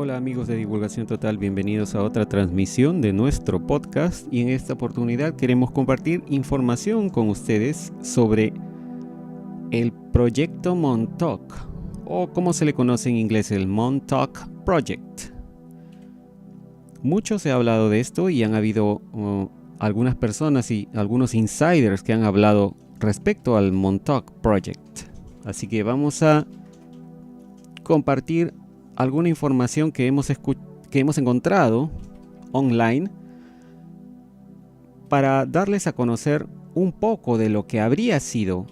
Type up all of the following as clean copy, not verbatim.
Hola amigos de Divulgación Total, bienvenidos a otra transmisión de nuestro podcast y en esta oportunidad queremos compartir información con ustedes sobre el proyecto Montauk, o como se le conoce en inglés, el Montauk Project. Mucho se ha hablado de esto y han habido algunas personas y algunos insiders que han hablado respecto al Montauk Project. Así que vamos a compartir alguna información que hemos encontrado online para darles a conocer un poco de lo que habría sido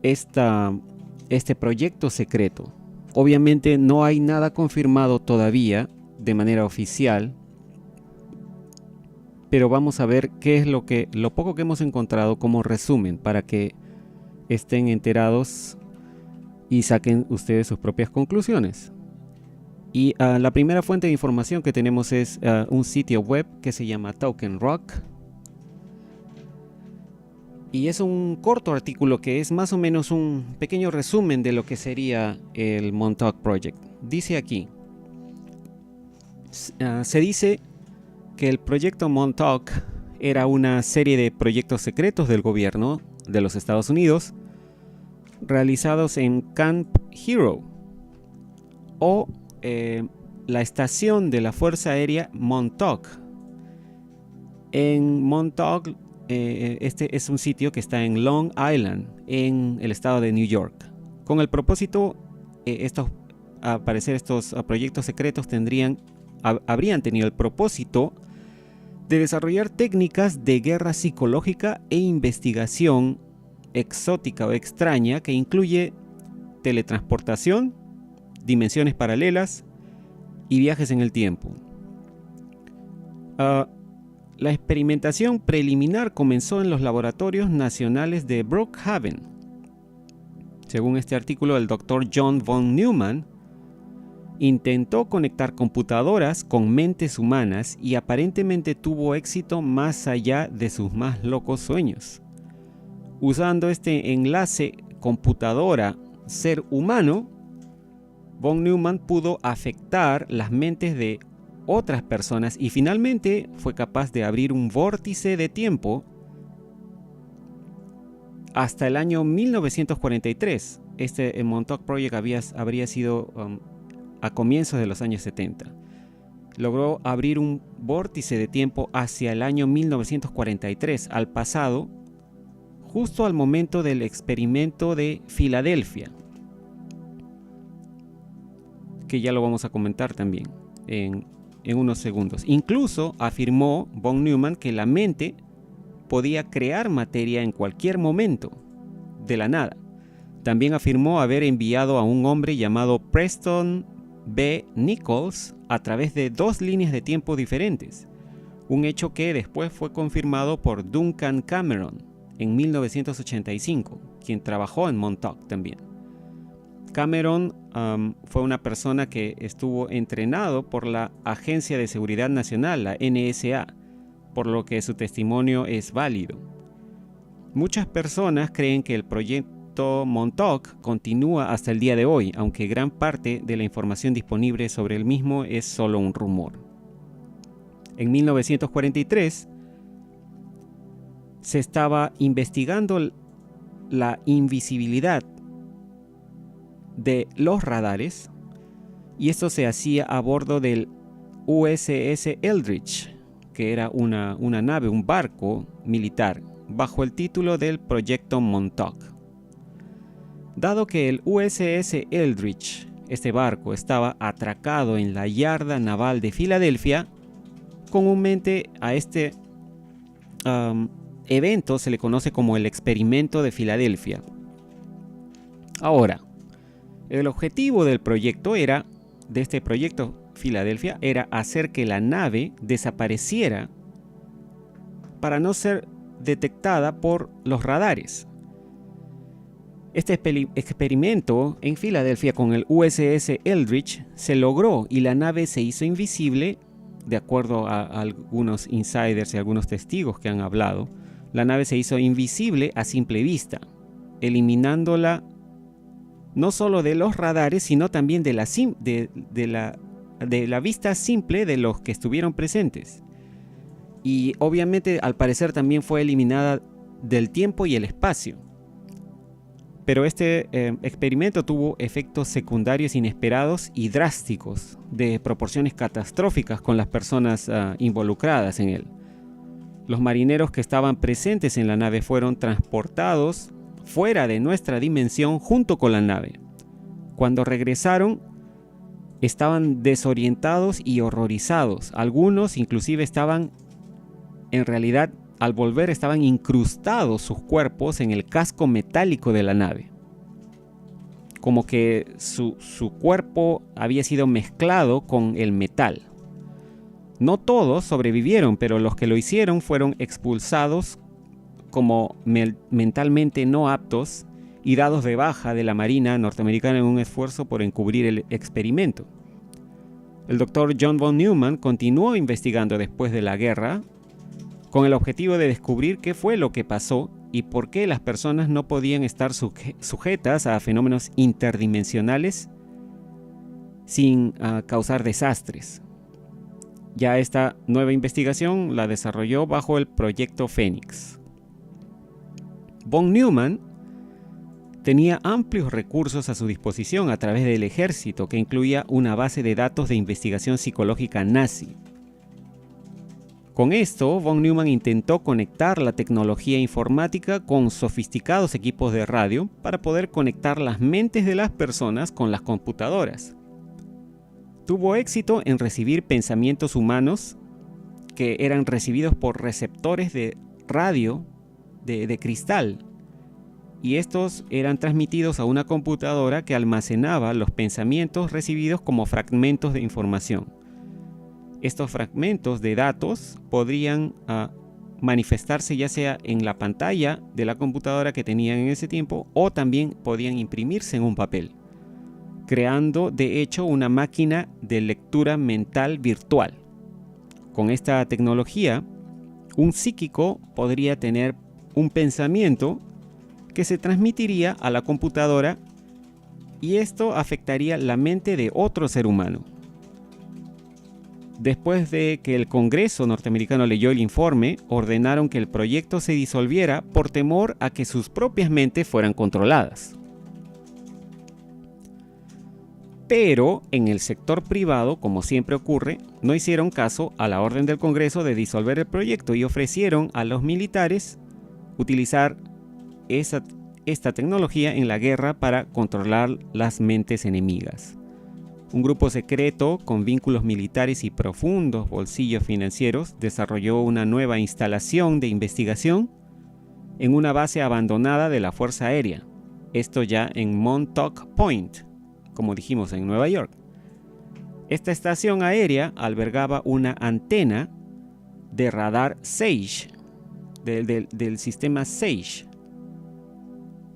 este proyecto secreto. Obviamente no hay nada confirmado todavía de manera oficial, pero vamos a ver qué es lo poco que hemos encontrado como resumen para que estén enterados y saquen ustedes sus propias conclusiones. Y la primera fuente de información que tenemos es un sitio web que se llama Token Rock. Y es un corto artículo que es más o menos un pequeño resumen de lo que sería el Montauk Project. Dice aquí, se dice que el proyecto Montauk era una serie de proyectos secretos del gobierno de los Estados Unidos realizados en Camp Hero o la estación de la Fuerza Aérea Montauk. En Montauk, este es un sitio que está en Long Island, en el estado de New York. Con el propósito, estos proyectos secretos habrían tenido el propósito de desarrollar técnicas de guerra psicológica e investigación exótica o extraña que incluye teletransportación, dimensiones paralelas y viajes en el tiempo. La experimentación preliminar comenzó en los laboratorios nacionales de Brookhaven. Según este artículo, el Dr. John von Neumann intentó conectar computadoras con mentes humanas y aparentemente tuvo éxito más allá de sus más locos sueños. Usando este enlace computadora-ser humano, von Neumann pudo afectar las mentes de otras personas y finalmente fue capaz de abrir un vórtice de tiempo hasta el año 1943. Este Montauk Project habría sido a comienzos de los años 70. Logró abrir un vórtice de tiempo hacia el año 1943, al pasado, justo al momento del experimento de Filadelfia, que ya lo vamos a comentar también en unos segundos. Incluso afirmó von Neumann que la mente podía crear materia en cualquier momento, de la nada. También afirmó haber enviado a un hombre llamado Preston B. Nichols a través de 2 líneas de tiempo diferentes, un hecho que después fue confirmado por Duncan Cameron en 1985, quien trabajó en Montauk también. Cameron fue una persona que estuvo entrenado por la Agencia de Seguridad Nacional, la NSA, por lo que su testimonio es válido. Muchas personas creen que el proyecto Montauk continúa hasta el día de hoy, aunque gran parte de la información disponible sobre el mismo es solo un rumor. En 1943 se estaba investigando la invisibilidad de los radares y esto se hacía a bordo del USS Eldridge, que era una nave, un barco militar, bajo el título del Proyecto Montauk. Dado que el USS Eldridge, este barco, estaba atracado en la yarda naval de Filadelfia, comúnmente a este evento se le conoce como el Experimento de Filadelfia. Ahora, el objetivo de este proyecto Filadelfia era hacer que la nave desapareciera para no ser detectada por los radares. Este experimento en Filadelfia con el USS Eldridge se logró y la nave se hizo invisible, de acuerdo a algunos insiders y algunos testigos que han hablado. La nave se hizo invisible a simple vista, eliminándola no solo de los radares, sino también de la vista simple de los que estuvieron presentes. Y obviamente, al parecer, también fue eliminada del tiempo y el espacio. Pero este experimento tuvo efectos secundarios inesperados y drásticos, de proporciones catastróficas con las personas involucradas en él. Los marineros que estaban presentes en la nave fueron transportados fuera de nuestra dimensión junto con la nave. Cuando regresaron, estaban desorientados y horrorizados. Algunos inclusive en realidad, al volver, estaban incrustados sus cuerpos en el casco metálico de la nave. Como que su cuerpo había sido mezclado con el metal. No todos sobrevivieron, pero los que lo hicieron fueron expulsados como mentalmente no aptos y dados de baja de la Marina norteamericana en un esfuerzo por encubrir el experimento. El doctor John von Neumann continuó investigando después de la guerra con el objetivo de descubrir qué fue lo que pasó y por qué las personas no podían estar sujetas a fenómenos interdimensionales sin causar desastres. Ya esta nueva investigación la desarrolló bajo el proyecto Fénix. Von Neumann tenía amplios recursos a su disposición a través del ejército, que incluía una base de datos de investigación psicológica nazi. Con esto, von Neumann intentó conectar la tecnología informática con sofisticados equipos de radio para poder conectar las mentes de las personas con las computadoras. Tuvo éxito en recibir pensamientos humanos que eran recibidos por receptores de radio de cristal, y estos eran transmitidos a una computadora que almacenaba los pensamientos recibidos como fragmentos de información. Estos fragmentos de datos podrían manifestarse ya sea en la pantalla de la computadora que tenían en ese tiempo, o también podían imprimirse en un papel, creando de hecho una máquina de lectura mental virtual. Con esta tecnología, un psíquico podría tener un pensamiento que se transmitiría a la computadora, y esto afectaría la mente de otro ser humano. Después de que el Congreso norteamericano leyó el informe, ordenaron que el proyecto se disolviera por temor a que sus propias mentes fueran controladas. Pero en el sector privado, como siempre ocurre, no hicieron caso a la orden del Congreso de disolver el proyecto y ofrecieron a los militares utilizar esta tecnología en la guerra para controlar las mentes enemigas. Un grupo secreto con vínculos militares y profundos bolsillos financieros desarrolló una nueva instalación de investigación en una base abandonada de la Fuerza Aérea, esto ya en Montauk Point, como dijimos, en Nueva York. Esta estación aérea albergaba una antena de radar SAGE, del sistema SAGE,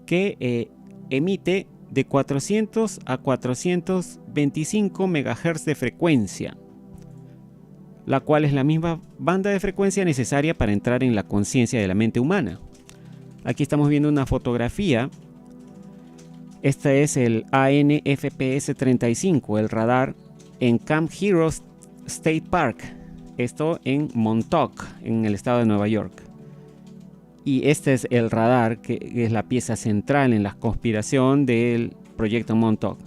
que emite de 400 a 425 MHz de frecuencia, la cual es la misma banda de frecuencia necesaria para entrar en la conciencia de la mente humana. Aquí estamos viendo una fotografía. Este es el ANFPS-35, el radar en Camp Heroes State Park, esto en Montauk, en el estado de Nueva York. Y este es el radar que es la pieza central en la conspiración del proyecto Montauk.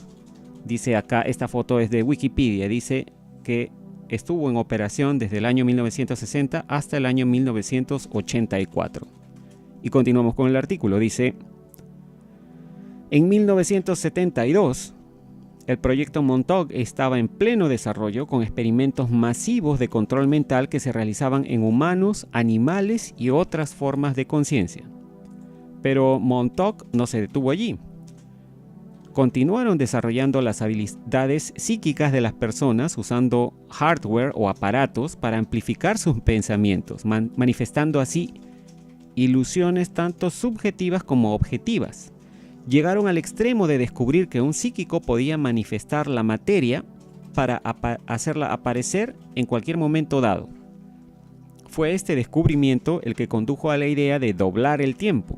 Dice acá, esta foto es de Wikipedia, dice que estuvo en operación desde el año 1960 hasta el año 1984. Y continuamos con el artículo, dice: en 1972, el proyecto Montauk estaba en pleno desarrollo con experimentos masivos de control mental que se realizaban en humanos, animales y otras formas de conciencia. Pero Montauk no se detuvo allí. Continuaron desarrollando las habilidades psíquicas de las personas usando hardware o aparatos para amplificar sus pensamientos, manifestando así ilusiones tanto subjetivas como objetivas. Llegaron al extremo de descubrir que un psíquico podía manifestar la materia para hacerla aparecer en cualquier momento dado. Fue este descubrimiento el que condujo a la idea de doblar el tiempo.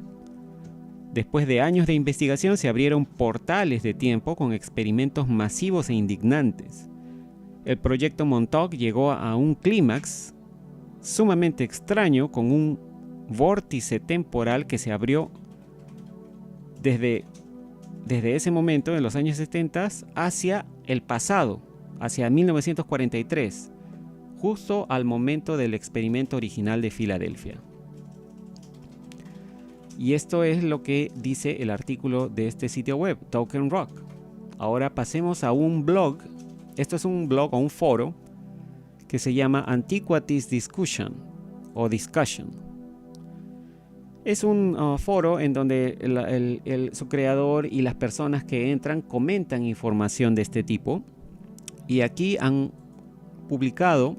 Después de años de investigación se abrieron portales de tiempo con experimentos masivos e indignantes. El proyecto Montauk llegó a un clímax sumamente extraño con un vórtice temporal que se abrió desde ese momento, en los años 70, hacia el pasado, hacia 1943, justo al momento del experimento original de Filadelfia. Y esto es lo que dice el artículo de este sitio web, Token Rock. Ahora pasemos a un blog. Esto es un blog o un foro que se llama Antiquities Discussion o Discussion. Es un foro en donde su creador y las personas que entran comentan información de este tipo. Y aquí han publicado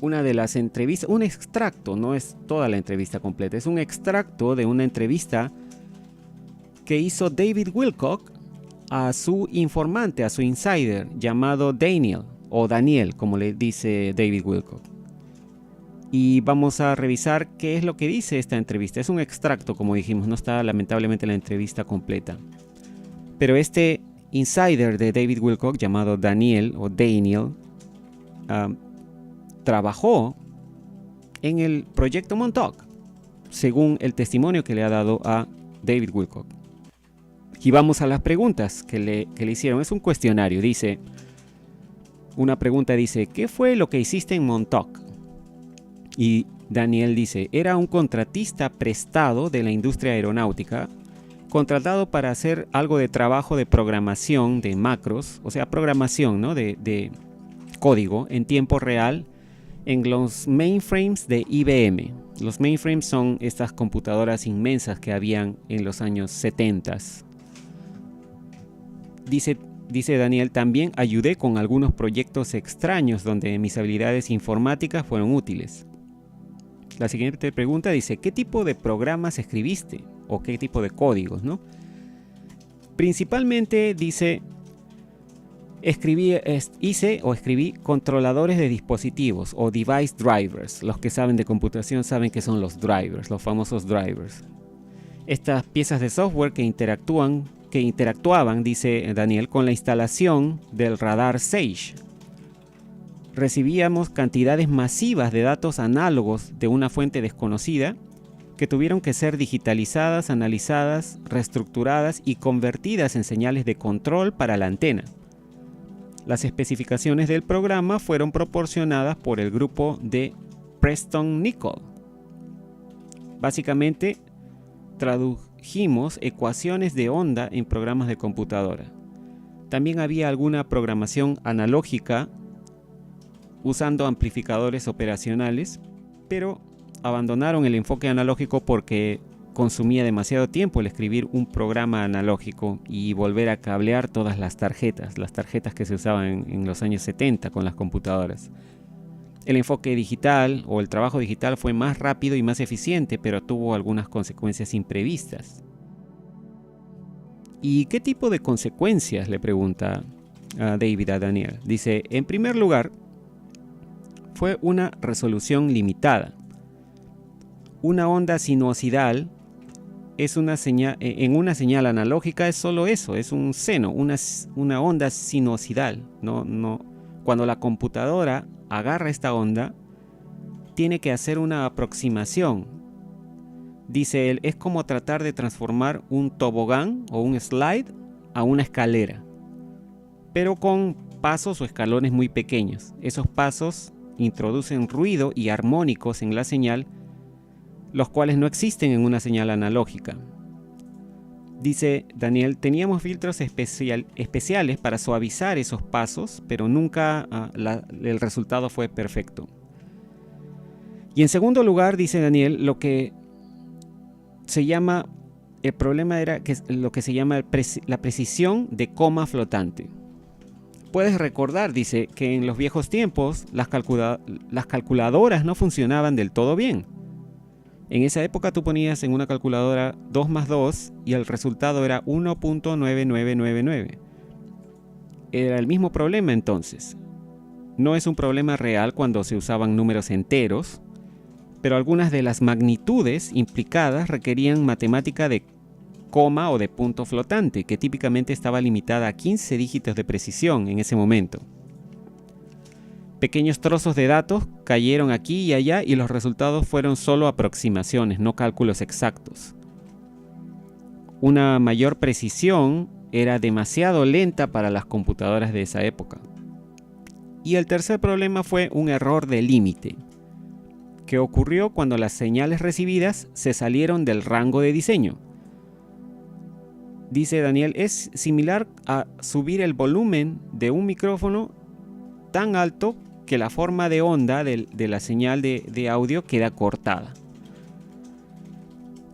una de las entrevistas, un extracto, no es toda la entrevista completa, es un extracto de una entrevista que hizo David Wilcock a su informante, a su insider, llamado Daniel, o Daniel, como le dice David Wilcock. Y vamos a revisar qué es lo que dice esta entrevista. Es un extracto, como dijimos, no está lamentablemente la entrevista completa. Pero este insider de David Wilcock, llamado Daniel, o Daniel, trabajó en el proyecto Montauk, según el testimonio que le ha dado a David Wilcock. Y vamos a las preguntas que le hicieron. Es un cuestionario. Una pregunta dice, ¿qué fue lo que hiciste en Montauk? Y Daniel dice, era un contratista prestado de la industria aeronáutica, contratado para hacer algo de trabajo de programación de macros, o sea, programación, ¿no? de código en tiempo real en los mainframes de IBM. Los mainframes son estas computadoras inmensas que habían en los años 70. Dice Daniel, también ayudé con algunos proyectos extraños donde mis habilidades informáticas fueron útiles. La siguiente pregunta dice, ¿qué tipo de programas escribiste? ¿O qué tipo de códigos, no? Principalmente dice, escribí controladores de dispositivos o device drivers. Los que saben de computación saben que son los drivers, los famosos drivers. Estas piezas de software que interactuaban, dice Daniel, con la instalación del radar Sage. Recibíamos cantidades masivas de datos análogos de una fuente desconocida que tuvieron que ser digitalizadas, analizadas, reestructuradas y convertidas en señales de control para la antena. Las especificaciones del programa fueron proporcionadas por el grupo de Preston Nicol. Básicamente, tradujimos ecuaciones de onda en programas de computadora. También había alguna programación analógica usando amplificadores operacionales, pero abandonaron el enfoque analógico porque consumía demasiado tiempo el escribir un programa analógico y volver a cablear todas las tarjetas que se usaban en los años 70 con las computadoras. El enfoque digital o el trabajo digital fue más rápido y más eficiente, pero tuvo algunas consecuencias imprevistas. ¿Y qué tipo de consecuencias?, le pregunta a David a Daniel. Dice, en primer lugar, fue una resolución limitada. Una onda sinusoidal es una señal, en una señal analógica es solo eso, es un seno, una onda sinusoidal. Cuando la computadora agarra esta onda, tiene que hacer una aproximación. Dice él, es como tratar de transformar un tobogán o un slide a una escalera, pero con pasos o escalones muy pequeños. Esos pasos introducen ruido y armónicos en la señal, los cuales no existen en una señal analógica. Dice Daniel, teníamos filtros especiales para suavizar esos pasos, pero nunca el resultado fue perfecto. Y en segundo lugar, dice Daniel, lo que se llama, el problema era lo que se llama la precisión de coma flotante. Puedes recordar, dice, que en los viejos tiempos las calculadoras no funcionaban del todo bien. En esa época tú ponías en una calculadora 2 más 2 y el resultado era 1.9999. Era el mismo problema entonces. No es un problema real cuando se usaban números enteros, pero algunas de las magnitudes implicadas requerían matemática de coma o de punto flotante, que típicamente estaba limitada a 15 dígitos de precisión en ese momento. Pequeños trozos de datos cayeron aquí y allá y los resultados fueron solo aproximaciones, no cálculos exactos. Una mayor precisión era demasiado lenta para las computadoras de esa época. Y el tercer problema fue un error de límite, que ocurrió cuando las señales recibidas se salieron del rango de diseño. Dice Daniel, es similar a subir el volumen de un micrófono tan alto que la forma de onda de la señal de audio queda cortada,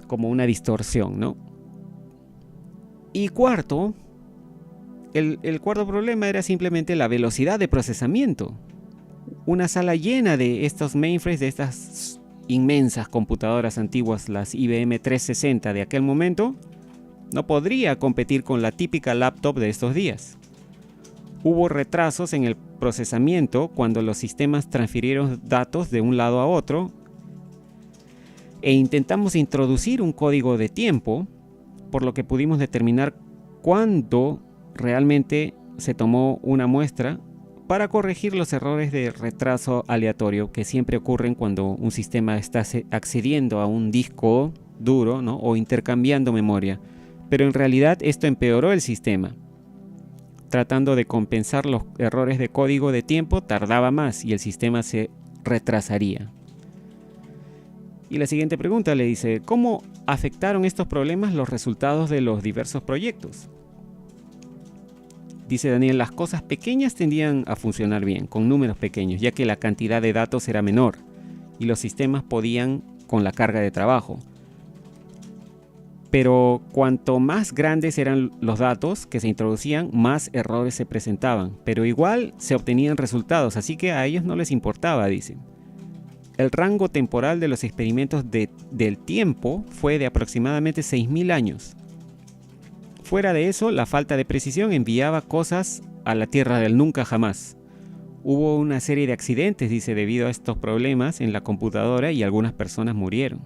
como una distorsión, ¿no? Y cuarto, el cuarto problema era simplemente la velocidad de procesamiento. Una sala llena de estos mainframes, de estas inmensas computadoras antiguas, las IBM 360 de aquel momento, no podría competir con la típica laptop de estos días. Hubo retrasos en el procesamiento cuando los sistemas transfirieron datos de un lado a otro e intentamos introducir un código de tiempo, por lo que pudimos determinar cuándo realmente se tomó una muestra para corregir los errores de retraso aleatorio que siempre ocurren cuando un sistema está accediendo a un disco duro, ¿no? O intercambiando memoria. Pero en realidad esto empeoró el sistema. Tratando de compensar los errores de código de tiempo, tardaba más y el sistema se retrasaría. Y la siguiente pregunta le dice, ¿cómo afectaron estos problemas los resultados de los diversos proyectos? Dice Daniel, las cosas pequeñas tendían a funcionar bien, con números pequeños, ya que la cantidad de datos era menor y los sistemas podían con la carga de trabajo. Pero cuanto más grandes eran los datos que se introducían, más errores se presentaban. Pero igual se obtenían resultados, así que a ellos no les importaba, dice. El rango temporal de los experimentos del tiempo fue de aproximadamente 6.000 años. Fuera de eso, la falta de precisión enviaba cosas a la tierra del nunca jamás. Hubo una serie de accidentes, dice, debido a estos problemas en la computadora y algunas personas murieron.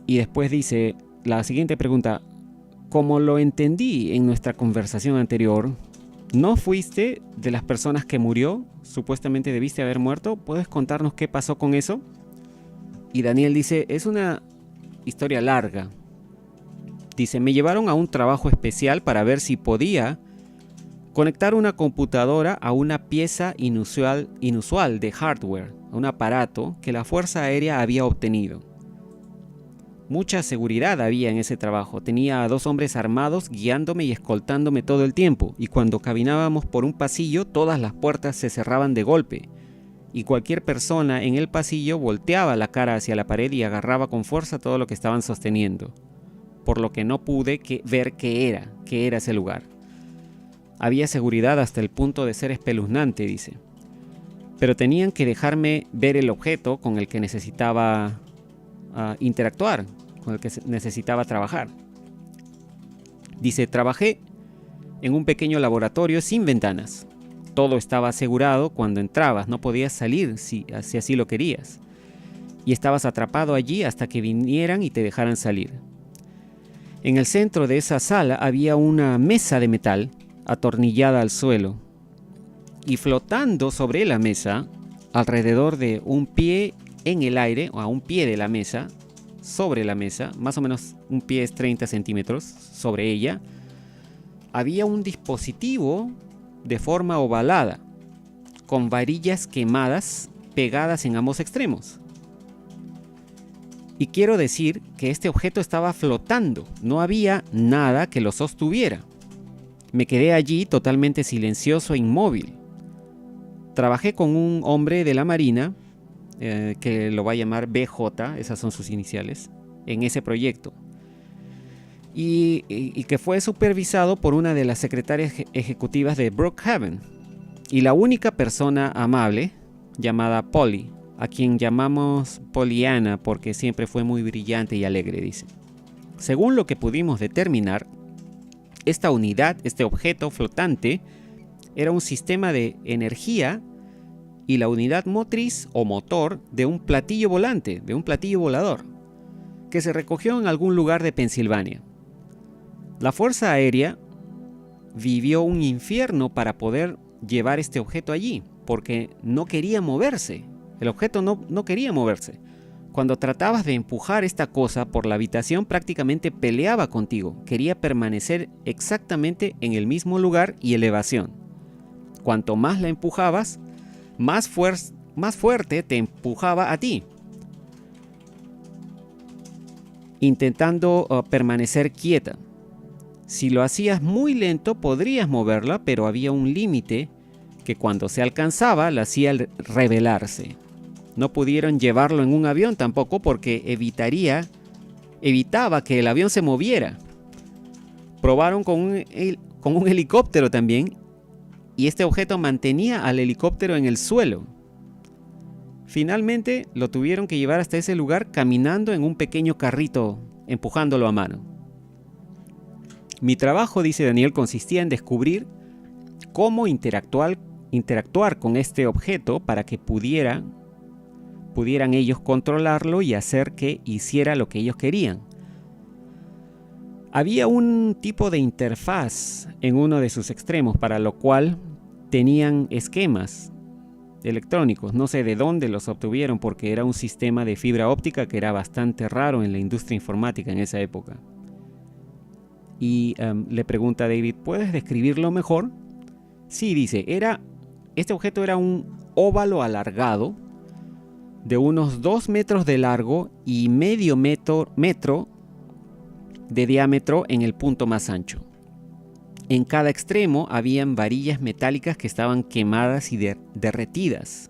Y después dice, la siguiente pregunta, como lo entendí en nuestra conversación anterior, ¿no fuiste de las personas que murió? Supuestamente debiste haber muerto. ¿Puedes contarnos qué pasó con eso? Y Daniel dice, es una historia larga. Dice, me llevaron a un trabajo especial para ver si podía conectar una computadora a una pieza inusual de hardware, a un aparato que la Fuerza Aérea había obtenido. Mucha seguridad había en ese trabajo. Tenía a 2 hombres armados guiándome y escoltándome todo el tiempo, y cuando caminábamos por un pasillo, todas las puertas se cerraban de golpe, y cualquier persona en el pasillo volteaba la cara hacia la pared y agarraba con fuerza todo lo que estaban sosteniendo, por lo que no pude ver qué era ese lugar. Había seguridad hasta el punto de ser espeluznante, dice. Pero tenían que dejarme ver el objeto con el que necesitaba interactuar, con el que necesitaba trabajar. Dice, trabajé en un pequeño laboratorio sin ventanas. Todo estaba asegurado cuando entrabas, no podías salir si así lo querías. Y estabas atrapado allí hasta que vinieran y te dejaran salir. En el centro de esa sala había una mesa de metal atornillada al suelo. Y flotando sobre la mesa, alrededor de un pie en el aire, o a un pie de la mesa, sobre la mesa, más o menos un pie es 30 centímetros sobre ella, había un dispositivo de forma ovalada, con varillas quemadas pegadas en ambos extremos. Y quiero decir que este objeto estaba flotando, no había nada que lo sostuviera. Me quedé allí totalmente silencioso e inmóvil. Trabajé con un hombre de la Marina, que lo va a llamar BJ, esas son sus iniciales, en ese proyecto. Y que fue supervisado por una de las secretarias ejecutivas de Brookhaven. Y la única persona amable, llamada Polly, a quien llamamos Pollyanna porque siempre fue muy brillante y alegre, dice. Según lo que pudimos determinar, esta unidad, este objeto flotante, era un sistema de energía y la unidad motriz o motor de un platillo volante, de un platillo volador, que se recogió en algún lugar de Pensilvania. La Fuerza Aérea vivió un infierno para poder llevar este objeto allí, porque no quería moverse. El objeto no quería moverse. Cuando tratabas de empujar esta cosa por la habitación, prácticamente peleaba contigo. Quería permanecer exactamente en el mismo lugar y elevación. Cuanto más la empujabas, más fuerte te empujaba a ti, intentando permanecer quieta. Si lo hacías muy lento, podrías moverla, pero había un límite que cuando se alcanzaba la hacía rebelarse. No pudieron llevarlo en un avión tampoco porque evitaba que el avión se moviera. Probaron con un helicóptero también, y este objeto mantenía al helicóptero en el suelo. Finalmente lo tuvieron que llevar hasta ese lugar caminando en un pequeño carrito, empujándolo a mano. Mi trabajo, dice Daniel, consistía en descubrir cómo interactuar con este objeto para que pudieran ellos controlarlo y hacer que hiciera lo que ellos querían. Había un tipo de interfaz en uno de sus extremos, para lo cual tenían esquemas electrónicos. No sé de dónde los obtuvieron, porque era un sistema de fibra óptica que era bastante raro en la industria informática en esa época. Y le pregunta a David, ¿puedes describirlo mejor? Sí, dice, este objeto era un óvalo alargado de unos 2 metros de largo y medio metro de diámetro en el punto más ancho. En cada extremo habían varillas metálicas que estaban quemadas y derretidas.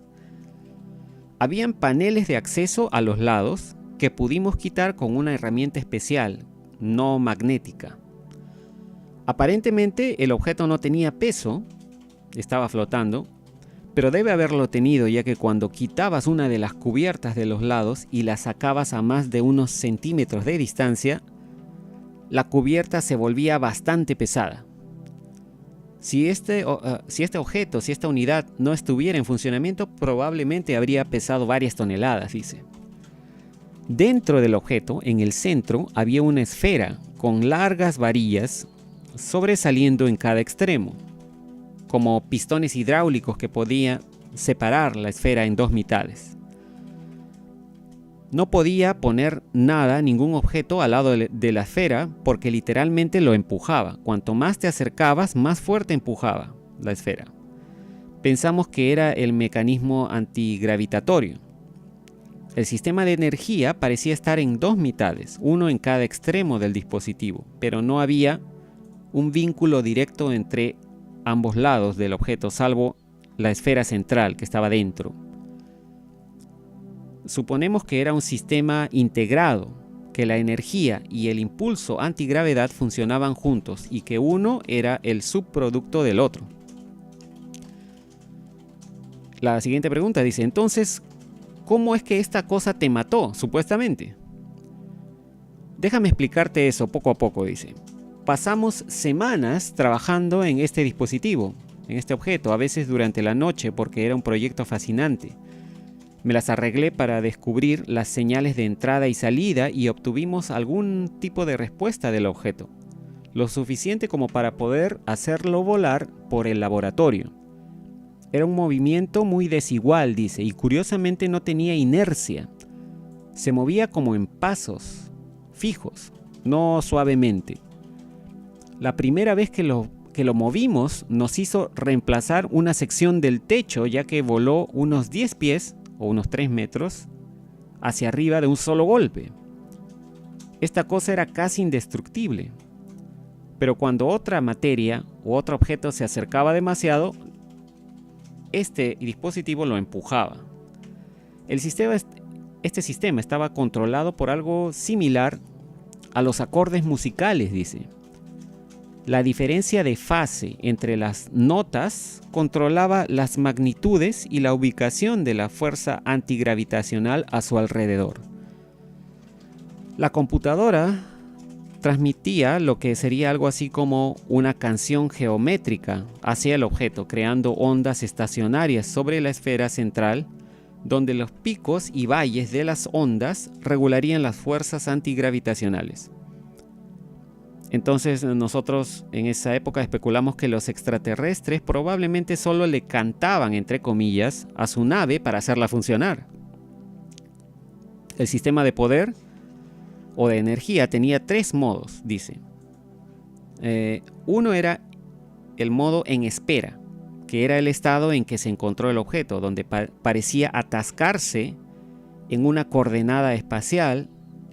Habían paneles de acceso a los lados que pudimos quitar con una herramienta especial, no magnética. Aparentemente el objeto no tenía peso, estaba flotando, pero debe haberlo tenido, ya que cuando quitabas una de las cubiertas de los lados y la sacabas a más de unos centímetros de distancia, la cubierta se volvía bastante pesada. Si esta unidad no estuviera en funcionamiento, probablemente habría pesado varias toneladas, dice. Dentro del objeto, en el centro, había una esfera con largas varillas sobresaliendo en cada extremo, como pistones hidráulicos que podía separar la esfera en dos mitades. No podía poner ningún objeto al lado de la esfera porque literalmente lo empujaba. Cuanto más te acercabas, más fuerte empujaba la esfera. Pensamos que era el mecanismo antigravitatorio. El sistema de energía parecía estar en dos mitades, uno en cada extremo del dispositivo, pero no había un vínculo directo entre ambos lados del objeto, salvo la esfera central que estaba dentro. Suponemos que era un sistema integrado, que la energía y el impulso antigravedad funcionaban juntos y que uno era el subproducto del otro. La siguiente pregunta dice, entonces, ¿cómo es que esta cosa te mató, supuestamente? Déjame explicarte eso poco a poco, dice. Pasamos semanas trabajando en este dispositivo, en este objeto, a veces durante la noche porque era un proyecto fascinante. Me las arreglé para descubrir las señales de entrada y salida y obtuvimos algún tipo de respuesta del objeto, lo suficiente como para poder hacerlo volar por el laboratorio. Era un movimiento muy desigual, dice, y curiosamente no tenía inercia. Se movía como en pasos fijos, no suavemente. La primera vez que lo movimos nos hizo reemplazar una sección del techo, ya que voló unos 10 pies o unos 3 metros hacia arriba de un solo golpe. Esta cosa era casi indestructible, pero cuando otra materia u otro objeto se acercaba demasiado, este dispositivo lo empujaba. Este sistema estaba controlado por algo similar a los acordes musicales, dice. La diferencia de fase entre las notas controlaba las magnitudes y la ubicación de la fuerza antigravitacional a su alrededor. La computadora transmitía lo que sería algo así como una canción geométrica hacia el objeto, creando ondas estacionarias sobre la esfera central donde los picos y valles de las ondas regularían las fuerzas antigravitacionales. Entonces nosotros en esa época especulamos que los extraterrestres probablemente solo le cantaban, entre comillas, a su nave para hacerla funcionar. El sistema de poder o de energía tenía 3 modos, dice. Uno era el modo en espera, que era el estado en que se encontró el objeto, donde parecía atascarse en una coordenada espacial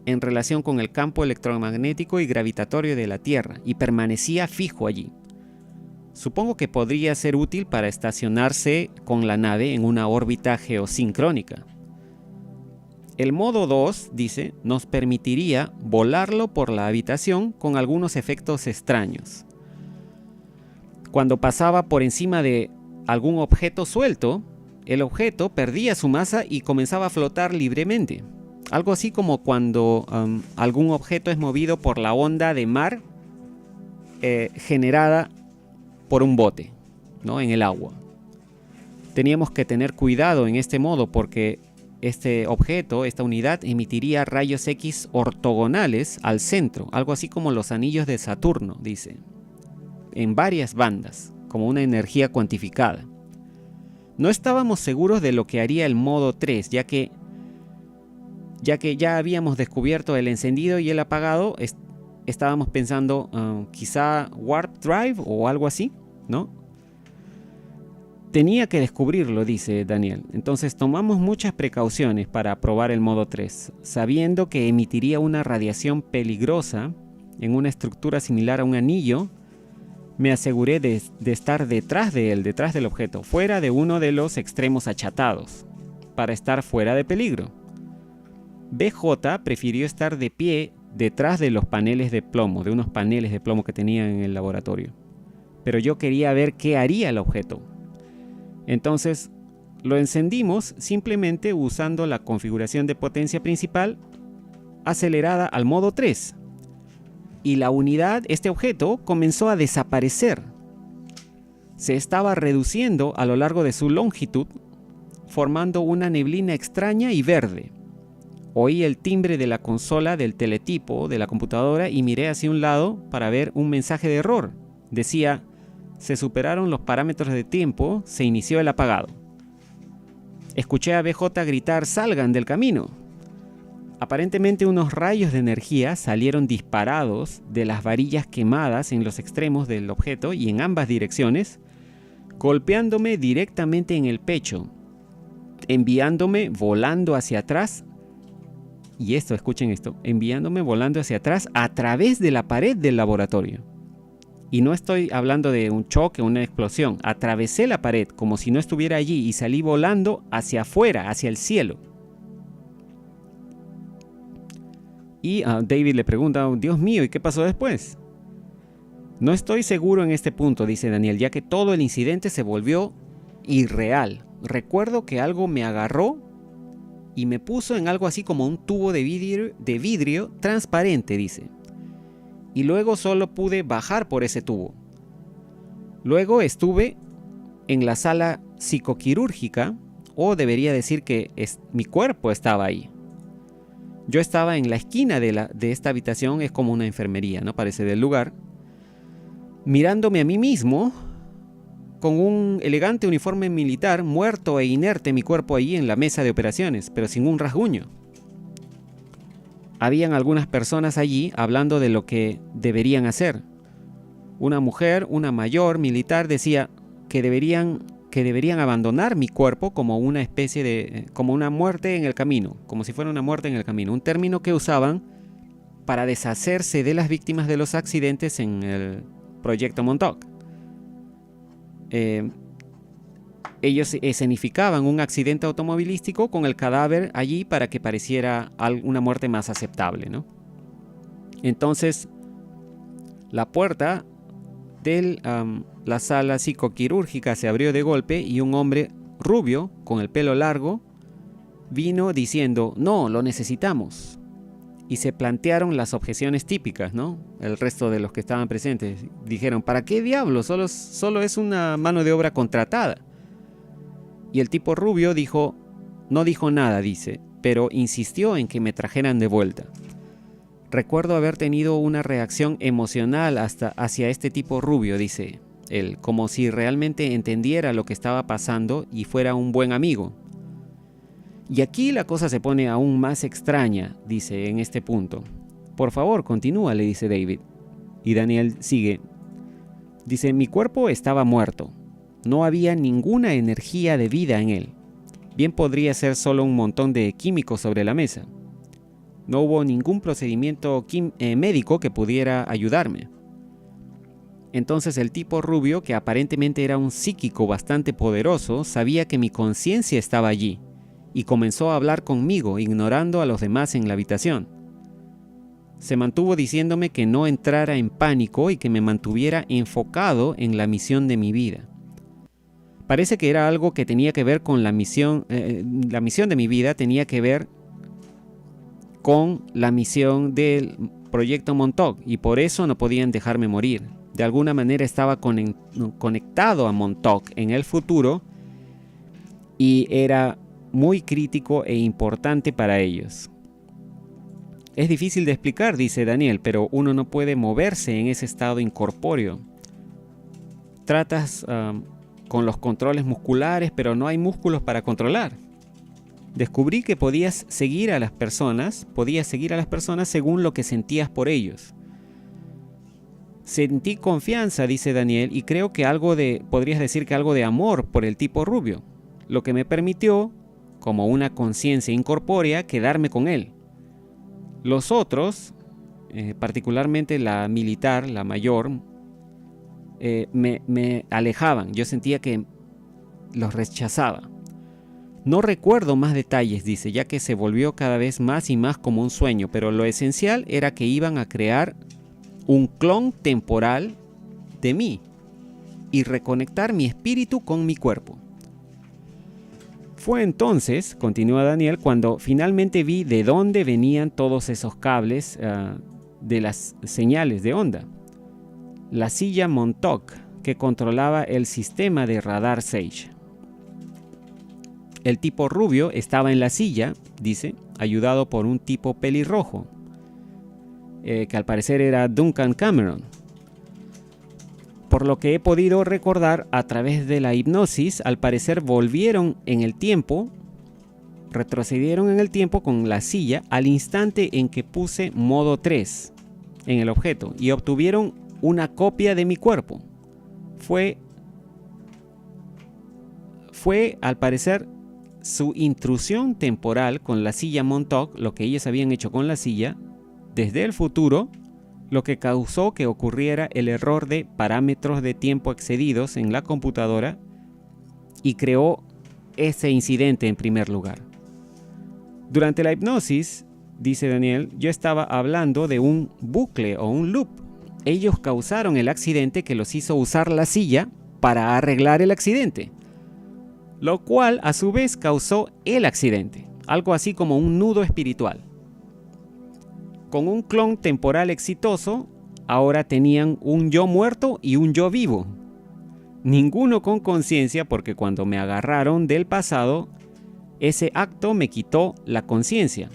en relación con el campo electromagnético y gravitatorio de la Tierra, y permanecía fijo allí. Supongo que podría ser útil para estacionarse con la nave en una órbita geosincrónica. El modo 2, dice, nos permitiría volarlo por la habitación con algunos efectos extraños. Cuando pasaba por encima de algún objeto suelto, el objeto perdía su masa y comenzaba a flotar libremente. Algo así como cuando algún objeto es movido por la onda de mar generada por un bote, ¿no? En el agua. Teníamos que tener cuidado en este modo porque este objeto, esta unidad, emitiría rayos X ortogonales al centro, algo así como los anillos de Saturno, dice, en varias bandas, como una energía cuantificada. No estábamos seguros de lo que haría el modo 3, ya que ya habíamos descubierto el encendido y el apagado. Estábamos pensando quizá Warp Drive o algo así, ¿no? Tenía que descubrirlo, dice Daniel. Entonces tomamos muchas precauciones para probar el modo 3, sabiendo que emitiría una radiación peligrosa en una estructura similar a un anillo. Me aseguré de estar detrás de él, detrás del objeto, fuera de uno de los extremos achatados, para estar fuera de peligro. BJ prefirió estar de pie detrás de los paneles de plomo, de unos paneles de plomo que tenía en el laboratorio. Pero yo quería ver qué haría el objeto. Entonces lo encendimos simplemente usando la configuración de potencia principal acelerada al modo 3. Y la unidad, este objeto, comenzó a desaparecer. Se estaba reduciendo a lo largo de su longitud, formando una neblina extraña y verde. Oí el timbre de la consola del teletipo de la computadora y miré hacia un lado para ver un mensaje de error. Decía: se superaron los parámetros de tiempo, se inició el apagado. Escuché a BJ gritar: salgan del camino. Aparentemente unos rayos de energía salieron disparados de las varillas quemadas en los extremos del objeto y en ambas direcciones, golpeándome directamente en el pecho, enviándome volando hacia atrás. Y esto, escuchen esto, enviándome volando hacia atrás a través de la pared del laboratorio. Y no estoy hablando de un choque, una explosión. Atravesé la pared como si no estuviera allí y salí volando hacia afuera, hacia el cielo. Y David le pregunta: Dios mío, ¿y qué pasó después? No estoy seguro en este punto, dice Daniel, ya que todo el incidente se volvió irreal. Recuerdo que algo me agarró y me puso en algo así como un tubo de vidrio transparente, dice. Y luego solo pude bajar por ese tubo. Luego estuve en la sala psicoquirúrgica, o debería decir que mi cuerpo estaba ahí. Yo estaba en la esquina de esta habitación, es como una enfermería, ¿no? Parece del lugar, mirándome a mí mismo con un elegante uniforme militar, muerto e inerte mi cuerpo allí en la mesa de operaciones, pero sin un rasguño. Habían algunas personas allí hablando de lo que deberían hacer. Una mujer, una mayor militar, decía que deberían abandonar mi cuerpo como una especie de, como una muerte en el camino, como si fuera una muerte en el camino, un término que usaban para deshacerse de las víctimas de los accidentes en el proyecto Montauk. Ellos escenificaban un accidente automovilístico con el cadáver allí para que pareciera una muerte más aceptable, ¿no? Entonces, la puerta de la sala psicoquirúrgica se abrió de golpe y un hombre rubio, con el pelo largo, vino diciendo: no, lo necesitamos. Y se plantearon las objeciones típicas, ¿no? El resto de los que estaban presentes dijeron: ¿para qué diablos? Solo es una mano de obra contratada. Y el tipo rubio dijo: No dijo nada, dice, pero insistió en que me trajeran de vuelta. Recuerdo haber tenido una reacción emocional hacia este tipo rubio, dice él, como si realmente entendiera lo que estaba pasando y fuera un buen amigo. Y aquí la cosa se pone aún más extraña, dice en este punto. Por favor, continúa, le dice David. Y Daniel sigue. Dice, mi cuerpo estaba muerto. No había ninguna energía de vida en él. Bien podría ser solo un montón de químicos sobre la mesa. No hubo ningún procedimiento médico que pudiera ayudarme. Entonces el tipo rubio, que aparentemente era un psíquico bastante poderoso, sabía que mi conciencia estaba allí y comenzó a hablar conmigo, ignorando a los demás en la habitación. Se mantuvo diciéndome que no entrara en pánico y que me mantuviera enfocado en la misión de mi vida. Parece que era algo que tenía que ver con la misión de mi vida tenía que ver con la misión del proyecto Montauk y por eso no podían dejarme morir. De alguna manera estaba conectado a Montauk en el futuro y era muy crítico e importante para ellos. Es difícil de explicar, dice Daniel, pero uno no puede moverse en ese estado incorpóreo. Tratas con los controles musculares, pero no hay músculos para controlar. Descubrí que podías seguir a las personas según lo que sentías por ellos. Sentí confianza, dice Daniel, y creo que podrías decir que algo de amor por el tipo rubio, lo que me permitió, como una conciencia incorpórea, quedarme con él. Los otros, particularmente la militar, la mayor, me alejaban. Yo sentía que los rechazaba. No recuerdo más detalles, dice, ya que se volvió cada vez más y más como un sueño, pero lo esencial era que iban a crear un clon temporal de mí y reconectar mi espíritu con mi cuerpo. Fue entonces, continúa Daniel, cuando finalmente vi de dónde venían todos esos cables de las señales de onda. La silla Montauk, que controlaba el sistema de radar Sage. El tipo rubio estaba en la silla, dice, ayudado por un tipo pelirrojo, que al parecer era Duncan Cameron. Por lo que he podido recordar a través de la hipnosis, al parecer retrocedieron en el tiempo con la silla al instante en que puse modo 3 en el objeto y obtuvieron una copia de mi cuerpo. Fue al parecer su intrusión temporal con la silla Montauk, lo que ellos habían hecho con la silla, desde el futuro, lo que causó que ocurriera el error de parámetros de tiempo excedidos en la computadora y creó ese incidente en primer lugar. Durante la hipnosis, dice Daniel, yo estaba hablando de un bucle o un loop. Ellos causaron el accidente que los hizo usar la silla para arreglar el accidente, lo cual a su vez causó el accidente, algo así como un nudo espiritual. Con un clon temporal exitoso, ahora tenían un yo muerto y un yo vivo. Ninguno con conciencia, porque cuando me agarraron del pasado, ese acto me quitó la conciencia.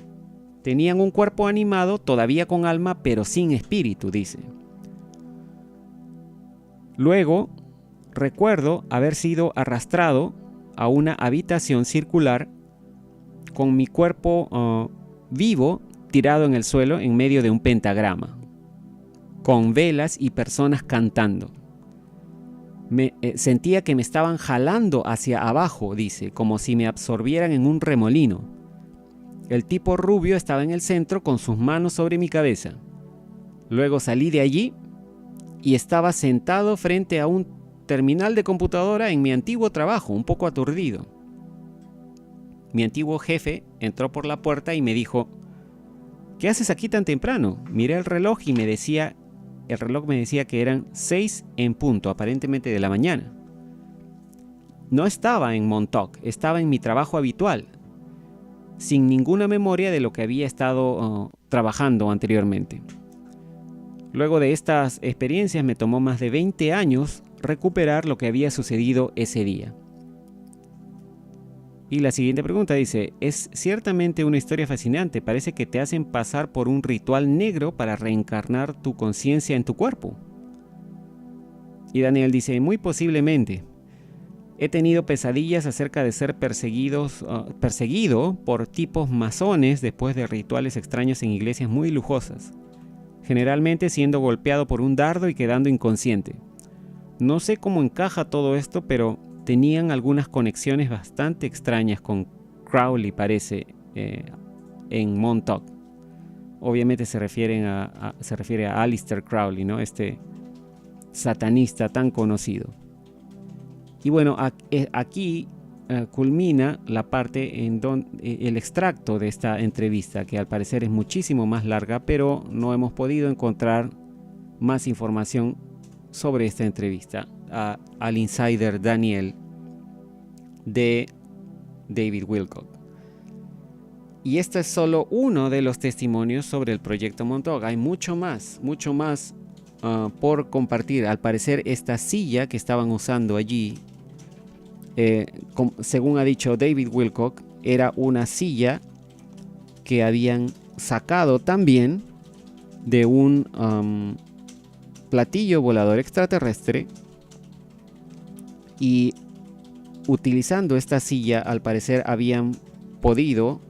Tenían un cuerpo animado, todavía con alma, pero sin espíritu, dice. Luego, recuerdo haber sido arrastrado a una habitación circular con mi cuerpo vivo tirado en el suelo en medio de un pentagrama, con velas y personas cantando. Sentía que me estaban jalando hacia abajo, dice, como si me absorbieran en un remolino. El tipo rubio estaba en el centro con sus manos sobre mi cabeza. Luego salí de allí y estaba sentado frente a un terminal de computadora en mi antiguo trabajo, un poco aturdido. Mi antiguo jefe entró por la puerta y me dijo: ¿qué haces aquí tan temprano? Miré el reloj y el reloj me decía que eran 6 en punto, aparentemente de la mañana. No estaba en Montauk, estaba en mi trabajo habitual, sin ninguna memoria de lo que había estado trabajando anteriormente. Luego de estas experiencias me tomó más de 20 años recuperar lo que había sucedido ese día. Y la siguiente pregunta dice, es ciertamente una historia fascinante, parece que te hacen pasar por un ritual negro para reencarnar tu conciencia en tu cuerpo. Y Daniel dice, muy posiblemente. He tenido pesadillas acerca de ser perseguido por tipos masones después de rituales extraños en iglesias muy lujosas, generalmente siendo golpeado por un dardo y quedando inconsciente. No sé cómo encaja todo esto, pero tenían algunas conexiones bastante extrañas con Crowley, parece, en Montauk. Obviamente se refiere a Aleister Crowley, ¿no? Este satanista tan conocido. Y bueno, aquí culmina la parte en donde el extracto de esta entrevista, que al parecer es muchísimo más larga, pero no hemos podido encontrar más información sobre esta entrevista al insider Daniel de David Wilcock. Y este es solo uno de los testimonios sobre el proyecto Montauk. Hay mucho más por compartir. Al parecer esta silla que estaban usando allí, según ha dicho David Wilcock, era una silla que habían sacado también de un platillo volador extraterrestre, y utilizando esta silla al parecer habían podido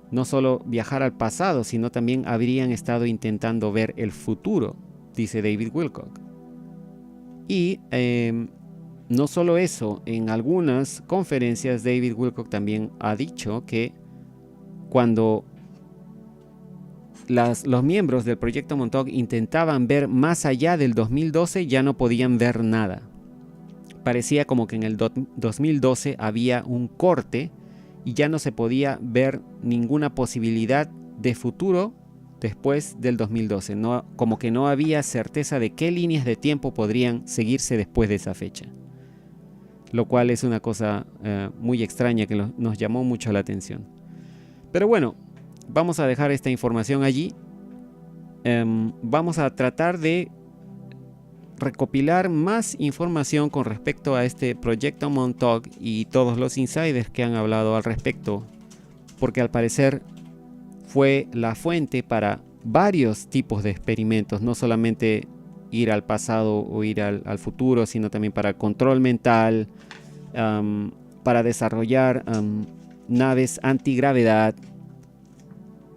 no solo viajar al pasado, sino también habrían estado intentando ver el futuro, dice David Wilcock. Y no solo eso, en algunas conferencias David Wilcock también ha dicho que cuando los miembros del proyecto Montauk intentaban ver más allá del 2012, ya no podían ver nada. Parecía como que en el 2012 había un corte y ya no se podía ver ninguna posibilidad de futuro después del 2012. Como que no había certeza de qué líneas de tiempo podrían seguirse después de esa fecha. Lo cual es una cosa muy extraña que nos llamó mucho la atención. Pero bueno, vamos a dejar esta información allí. Vamos a tratar de recopilar más información con respecto a este proyecto Montauk y todos los insiders que han hablado al respecto, porque al parecer fue la fuente para varios tipos de experimentos, no solamente ir al pasado o ir al futuro, sino también para control mental, para desarrollar naves antigravedad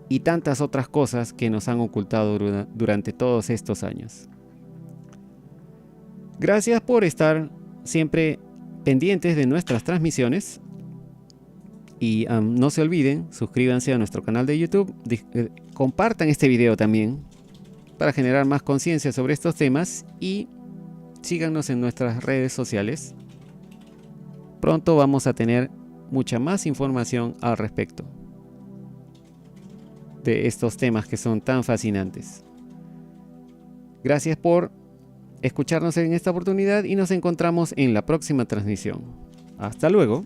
y tantas otras cosas que nos han ocultado durante todos estos años. Gracias por estar siempre pendientes de nuestras transmisiones y no se olviden, suscríbanse a nuestro canal de YouTube, compartan este video también para generar más conciencia sobre estos temas y síganos en nuestras redes sociales. Pronto vamos a tener mucha más información al respecto de estos temas que son tan fascinantes. Gracias por escucharnos en esta oportunidad y nos encontramos en la próxima transmisión. Hasta luego.